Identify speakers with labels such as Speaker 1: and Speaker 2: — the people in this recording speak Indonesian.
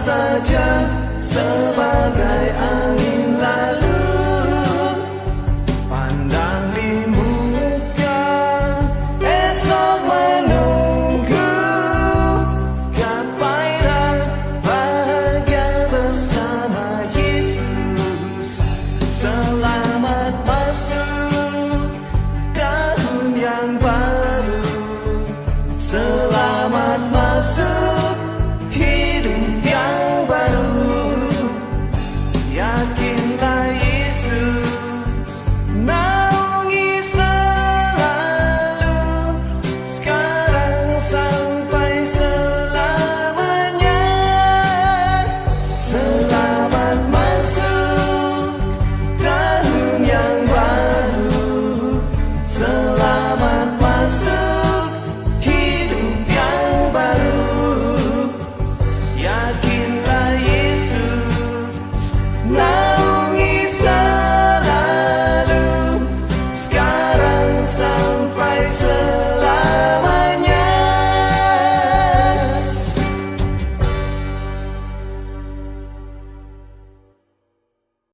Speaker 1: saja sebagai angin lalu. Pandang di muka, esok menunggu. Gapailah bahagia bersama Yesus. Selamat masuk tahun yang baru. Selamat masuk hidup yang baru. Yakinlah Yesus naungi selalu, sekarang sampai selamanya. Selamat masuk tahun yang baru. Selamat masuk hidup yang baru. Yakinlah Yesus naungi selalu, sekarang sampai selamanya.